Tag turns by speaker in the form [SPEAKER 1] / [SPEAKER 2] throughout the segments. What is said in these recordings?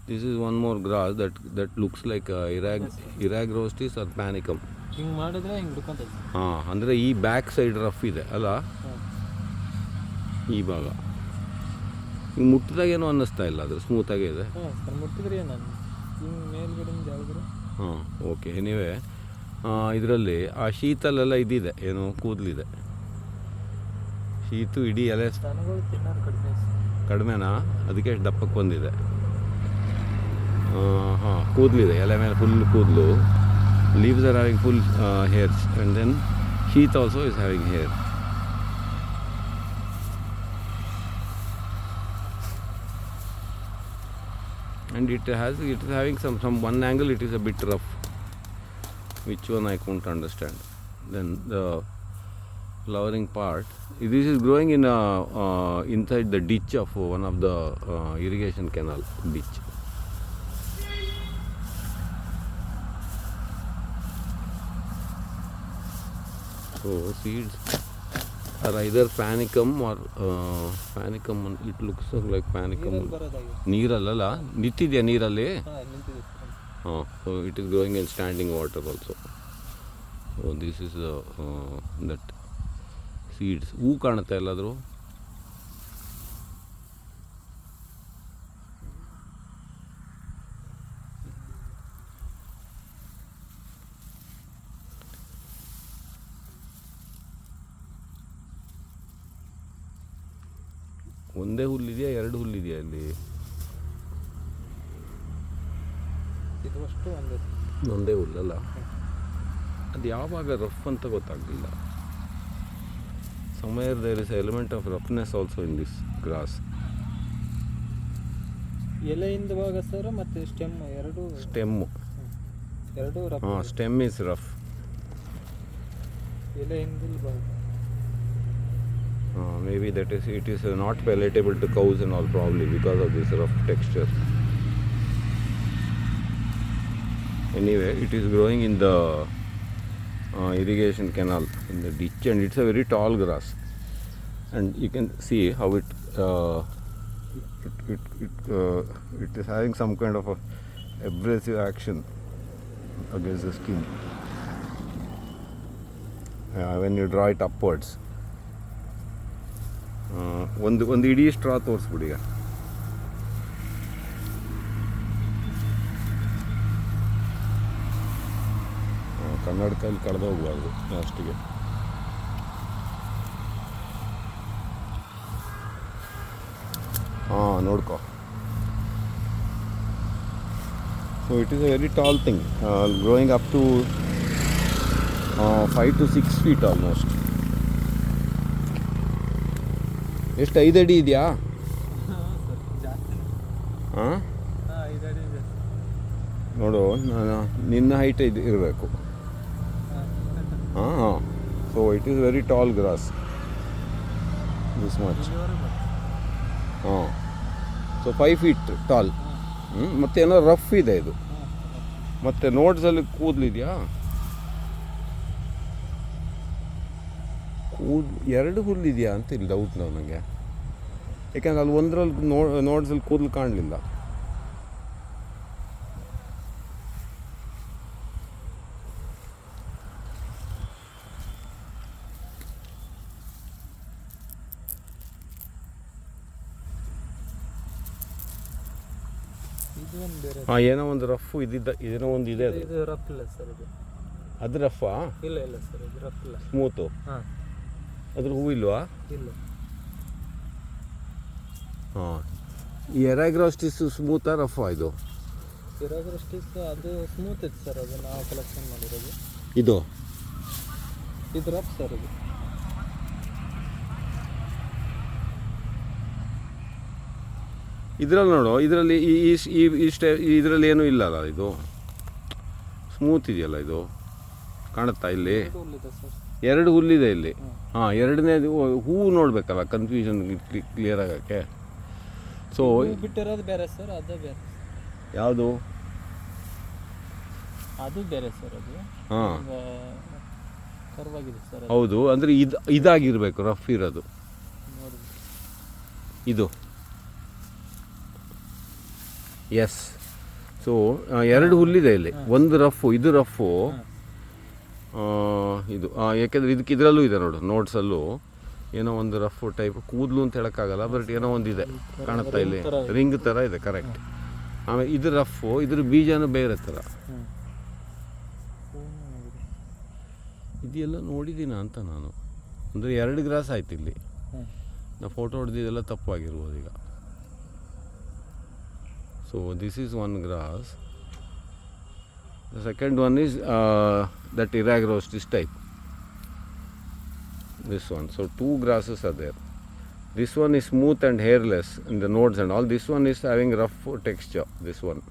[SPEAKER 1] This is one more grass that looks like Eragrostis or panicum.
[SPEAKER 2] ಹಿಂಗೆ ಮಾಡಿದ್ರೆ ಹಿಂಗೆ ಹುಡ್ಕೊಂತೈತೆ.
[SPEAKER 1] ಹಾಂ, ಅಂದರೆ ಈ ಬ್ಯಾಕ್ ಸೈಡ್ ರಫ್ ಇದೆ ಅಲ್ಲ, ಈ ಭಾಗ ಹಿಂಗೆ ಮುಟ್ಟಿದಾಗೇನೋ ಅನ್ನಿಸ್ತಾ ಇಲ್ಲ, ಅದು ಸ್ಮೂತಾಗೇ ಇದೆ.
[SPEAKER 2] ಹಾಂ ಸರ್, ಮುಟ್ಟಿದ್ರಿ ನಾನು ಹಿಂಗೆ ಮೇಲ್ಗಡೆಯಿಂದ ಯಾವ್ದು.
[SPEAKER 1] ಹಾಂ, ಓಕೆ. ಎನಿವೆ ಇದರಲ್ಲಿ ಆ ಶೀತಲೆಲ್ಲ ಇದಿದೆ, ಏನೋ ಕೂದಲಿದೆ. ಶೀತು ಇಡೀ ಎಲೆ
[SPEAKER 2] ದನಗಳು ತಿನ್ನೋದು ಕಡಿಮೆ
[SPEAKER 1] ಕಡಿಮೆನಾ? ಅದಕ್ಕೆ ಎಷ್ಟು ದಪ್ಪಕ್ಕೆ ಬಂದಿದೆ. ಹಾಂ, ಕೂದಲಿದೆ, ಎಲೆ ಮೇಲೆ ಫುಲ್ ಕೂದಲು. Leaves are having full hairs and then sheath also is having hair. And it is having some one angle it is a bit rough. Which one I couldn't understand. Then the flowering part, this is growing in inside the ditch of one of the irrigation canal ditch. So seeds are either panicum or panicum. It looks like panicum. ನೀರಲ್ಲ, ನಿಂತಿದೆಯಾ ನೀರಲ್ಲಿ? ಹಾಂ, so it is growing in standing water also. So this is that seeds. ಹೂ ಕಾಣುತ್ತೆ ಎಲ್ಲಾದರೂ? ಒಂದೇ ಹುಲ್ಲಿದೆಯಾ, ಎರಡು ಹುಲ್ಲಿದೆಯಾ ಇಲ್ಲಿ?
[SPEAKER 2] ಇದು ಅಷ್ಟು
[SPEAKER 1] ಒಂದೇ ಹುಲ್ಲಲ್ಲ. ಅದು ಯಾವಾಗ ರಫ್ ಅಂತ ಗೊತ್ತಾಗಲಿಲ್ಲ. somewhere there is an element of roughness also in this grass.
[SPEAKER 2] ಎಲೆಯಿಂದ ಭಾಗ ಸರ್ ಮತ್ತು ಸ್ಟೆಮ್ ಎರಡು ರಫ್.
[SPEAKER 1] ಹಾಂ, ಸ್ಟೆಮ್ ಇಸ್ ರಫ್.
[SPEAKER 2] ಎಲೆಯಿಂದ ಭಾಗ
[SPEAKER 1] maybe that is it is not palatable to cows and all, probably because of this rough texture. Anyway, it is growing in the irrigation canal in the ditch, and it's a very tall grass, and you can see how it is having some kind of a abrasive action against the skin when you draw it upwards. ಒಂದು ಇಡೀ straw ತೋರಿಸ್ಬಿಡಿ. ಕನ್ನಡಕಲ್ಲಿ ಕಳೆದು ಹೋಗ್ಬಾರ್ದು ಲಾಸ್ಟಿಗೆ. ಹಾಂ, ನೋಡ್ಕೊ. So it is a very tall thing, growing up to 5 to 6 feet almost. ಎಷ್ಟು, 5 ಅಡಿ ಇದೆಯಾ? ಹಾಂ, ನೋಡು, ನಿನ್ನ ಹೈಟ್ ಇರಬೇಕು. ಹಾಂ, so it is very tall grass, this much. ಹಾಂ, ಸೊ 5 feet ಟಾಲ್. ಮತ್ತೇನೋ ರಫ್ ಇದೆ ಇದು. ಮತ್ತು ನೋಟ್ಸಲ್ಲಿ ಕೂದಲಿದೆಯಾ? ಎರಡು ಹುಲ್ಲಿದೆಯಾ ಅಂತ ಇಲ್ಲಿ ಡೌಟ್ ನನಗೆ, ಯಾಕೆಂದ್ರೆ ಅಲ್ಲಿ ಒಂದರಲ್ಲಿ ನೋಟ್ಸಲ್ಲಿ ಕೂದಲು ಕಾಣಲಿಲ್ಲ. ಹಾಂ, ಏನೋ ಒಂದು ರಫ್ ಇದ್ದಿದ್ದ, ಏನೋ ಒಂದು ಇದೆ.
[SPEAKER 2] ಇದು ರಫ್ ಇಲ್ಲ ಸರ್,
[SPEAKER 1] ಅದು ರಫಾ?
[SPEAKER 2] ಇಲ್ಲ ಸರ್, ಇದು ರಫ್ ಇಲ್ಲ.
[SPEAKER 1] ಸ್ಮೂತು?
[SPEAKER 2] ಹಾಂ.
[SPEAKER 1] ಅದ್ರ ಹೂ ಇಲ್ವಾ?
[SPEAKER 2] ಇಲ್ಲ.
[SPEAKER 1] ಹಾಂ, ಈ ಎರಾಗ್ರಾಸ್ಟಿಸ್ ಸ್ಮೂತಾ ರಫಾ? ಇದು
[SPEAKER 2] ಎರಾಗ್ರಾಸ್ಟಿಸ್ ಅದು ಸ್ಮೂತ್ ಇತ್ತು ಸರ್, ಅದು ನಾವು ಕಲೆಕ್ಷನ್ ಮಾಡಿರೋದು.
[SPEAKER 1] ಇದು
[SPEAKER 2] ರಫ್ ಸರ್. ಇದು
[SPEAKER 1] ಇದರಲ್ಲಿ ನೋಡು, ಇದರಲ್ಲಿ ಇದರಲ್ಲಿ ಏನೂ ಇಲ್ಲಲ್ಲ, ಇದು ಸ್ಮೂತ್ ಇದೆಯಲ್ಲ, ಇದು ಕಾಣುತ್ತಾ ಇಲ್ಲಿ? ಎರಡು ಹುಲ್ಲಿದೆ ಇಲ್ಲಿ. ಹಾಂ, ಎರಡನೇದು ಹೂವು ನೋಡಬೇಕಲ್ಲ, ಕನ್ಫ್ಯೂಷನ್ ಕ್ಲಿಯರ್ ಆಗೋಕ್ಕೆ. ಸೊ
[SPEAKER 2] ಬಿಟ್ಟಿರೋದು ಬೇರೆ ಸರ್, ಅದು ಬೇರೆ.
[SPEAKER 1] ಯಾವುದು?
[SPEAKER 2] ಅದು ಬೇರೆ ಸರ್, ಅದು.
[SPEAKER 1] ಹಾಂ,
[SPEAKER 2] ಕರ್ವಾಗಿದೆ ಸರ್.
[SPEAKER 1] ಹೌದು, ಅಂದರೆ ಇದಾಗಿರಬೇಕು, ರಫ್ ಇರೋದು. ಇದು ಎಸ್. ಸೊ ಎರಡು ಹುಲ್ಲಿದೆ ಇಲ್ಲಿ. ಒಂದು ರಫು, ಇದು ರಫು, ಇದು ಯಾಕೆಂದರೆ ಇದರಲ್ಲೂ ಇದೆ ನೋಡು, ನೋಟ್ಸಲ್ಲೂ ಏನೋ ಒಂದು ರಫ್ ಟೈಪ್, ಕೂದಲು ಅಂತ ಹೇಳೋಕ್ಕಾಗಲ್ಲ, ಬಟ್ ಏನೋ ಒಂದಿದೆ ಕಾಣುತ್ತಾ ಇಲ್ಲಿ, ರಿಂಗ್ ಥರ ಇದೆ, ಕರೆಕ್ಟ್. ಆಮೇಲೆ ಇದು ರಫು, ಇದ್ರ ಬೀಜನೂ ಬೇರೆ ಥರ. ಇದೆಲ್ಲ ನೋಡಿದ್ದೀನ ಅಂತ ನಾನು, ಅಂದರೆ 2 ಗ್ರಾಸ್ ಆಯ್ತು ಇಲ್ಲಿ. ನಾವು ಫೋಟೋ ಹೊಡೆದಿದ್ದೆಲ್ಲ ತಪ್ಪಾಗಿರ್ಬೋದು ಈಗ. So this is 1 grass. The second one is that Iragros, this type. This one. So 2 grasses are there. This one is smooth and hairless in the nodes and all. This one is having rough texture. This one.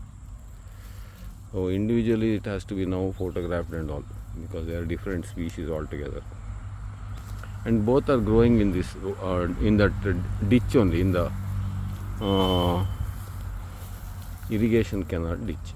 [SPEAKER 1] So individually it has to be now photographed and all, because they are different species altogether. And both are growing in this in that ditch only, in the irrigation canal ditch.